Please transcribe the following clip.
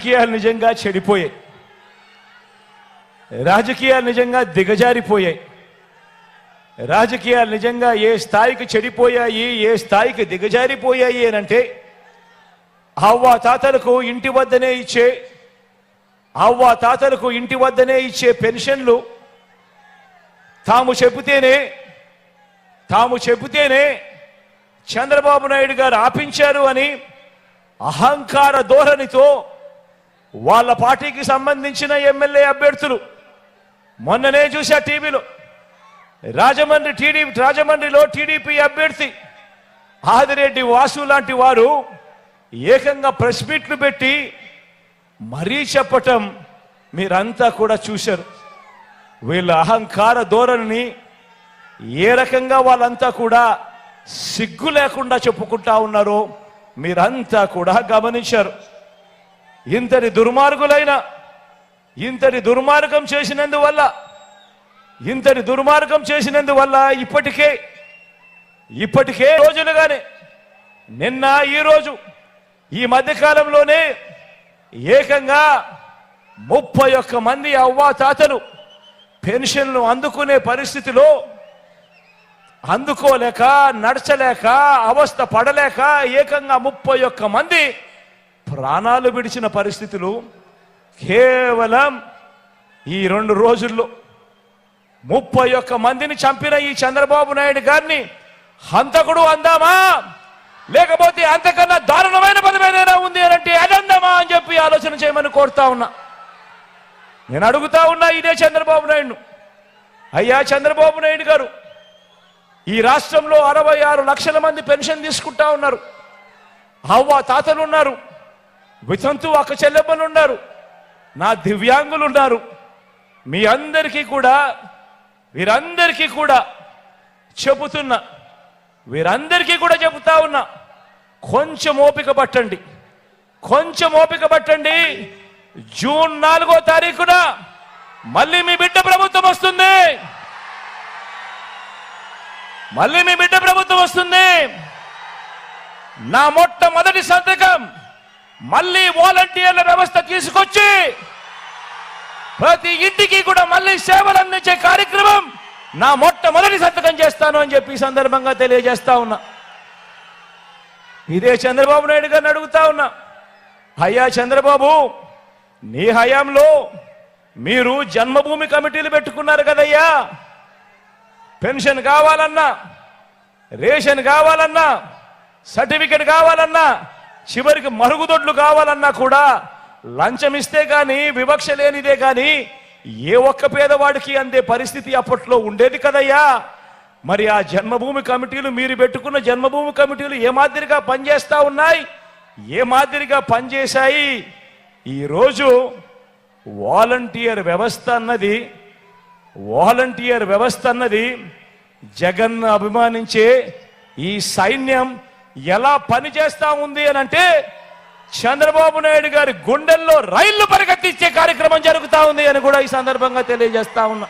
రాజకీయాలు నిజంగా చెడిపోయాయి. రాజకీయాలు నిజంగా దిగజారిపోయాయి. రాజకీయాలు నిజంగా ఏ స్థాయికి చెడిపోయాయి, ఏ స్థాయికి దిగజారిపోయాయి అనంటే అవ్వా తాతలకు ఇంటి వద్దనే ఇచ్చే పెన్షన్లు తాము చెబితేనే చంద్రబాబు నాయుడు గారు ఆపించారు అని అహంకార ధోరణితో వాళ్ళ పార్టీకి సంబంధించిన ఎమ్మెల్యే అభ్యర్థులు మొన్ననే చూసా టీవీలో రాజమండ్రిలో టీడీపీ అభ్యర్థి ఆదిరెడ్డి వాసు లాంటి వారు ఏకంగా ప్రెస్ మీట్లు పెట్టి మరీ చెప్పటం మీరంతా కూడా చూశారు. వీళ్ళ అహంకార ధోరణిని ఏ రకంగా వాళ్ళంతా కూడా సిగ్గు లేకుండా చెప్పుకుంటా ఉన్నారో మీరంతా కూడా గమనించారు. ఇంతటి దుర్మార్గం చేసినందువల్ల ఇప్పటికే రోజులుగానే నిన్న ఈరోజు ఈ మధ్యకాలంలోనే ఏకంగా 31 మంది అవ్వా తాతలు పెన్షన్లు అందుకునే పరిస్థితిలో అందుకోలేక నడచలేక అవస్థ పడలేక ఏకంగా 31 మంది ప్రాణాలు విడిచిన పరిస్థితులు కేవలం ఈ 2 రోజుల్లో 31 మందిని చంపిన ఈ చంద్రబాబు నాయుడు గారిని హంతకుడు అందామా, లేకపోతే అంతకన్నా దారుణమైన పదం ఏదైనా ఉంది అంటే అదందామా అని చెప్పి ఆలోచన చేయమని కోరుతా ఉన్నా. నేను అడుగుతా ఉన్నా ఇదే చంద్రబాబు నాయుడు, అయ్యా చంద్రబాబు నాయుడు గారు, ఈ రాష్ట్రంలో 66 లక్షల మంది పెన్షన్ తీసుకుంటా ఉన్నారు. అవ్వ తాతలు ఉన్నారు, వితంతు అక్క చెల్లెమ్మలు ఉన్నారు, నా దివ్యాంగులు ఉన్నారు. వీరందరికీ చెబుతా ఉన్నా, కొంచెం ఓపిక పట్టండి. జూన్ 4వ తారీఖున మళ్ళీ మీ బిడ్డ ప్రభుత్వం వస్తుంది. నా మొట్టమొదటి సంతకం మళ్ళీ వాలంటీర్ల వ్యవస్థ తీసుకొచ్చి ప్రతి ఇంటికి కూడా మళ్ళీ సేవలు అందించే కార్యక్రమం నా మొట్టమొదటి సంతకం చేస్తాను అని చెప్పి సందర్భంగా తెలియజేస్తా ఉన్నా. ఇదే చంద్రబాబు నాయుడు గారిని అడుగుతా ఉన్నా, అయ్యా చంద్రబాబు, నీ హయాంలో మీరు జన్మభూమి కమిటీలు పెట్టుకున్నారు కదయ్యా. పెన్షన్ కావాలన్నా, రేషన్ కావాలన్నా, సర్టిఫికెట్ కావాలన్నా, చివరికి మరుగుదొడ్లు కావాలన్నా కూడా లంచం ఇస్తే గాని, వివక్ష లేనిదే గాని ఏ ఒక్క పేదవాడికి అందే పరిస్థితి అప్పట్లో ఉండేది కదయ్యా. మరి ఆ జన్మభూమి కమిటీలు, మీరు పెట్టుకున్న జన్మభూమి కమిటీలు ఏ మాదిరిగా పనిచేస్తా ఉన్నాయి, ఏ మాదిరిగా పనిచేశాయి? ఈరోజు వాలంటీర్ వ్యవస్థ అన్నది జగన్ అభిమానించే ఈ సైన్యం ఎలా పనిచేస్తా ఉంది అని అంటే చంద్రబాబు నాయుడు గారి గుండెల్లో రైళ్లు పరిగెత్తించే కార్యక్రమం జరుగుతా ఉంది అని కూడా ఈ సందర్భంగా తెలియజేస్తా ఉన్నా.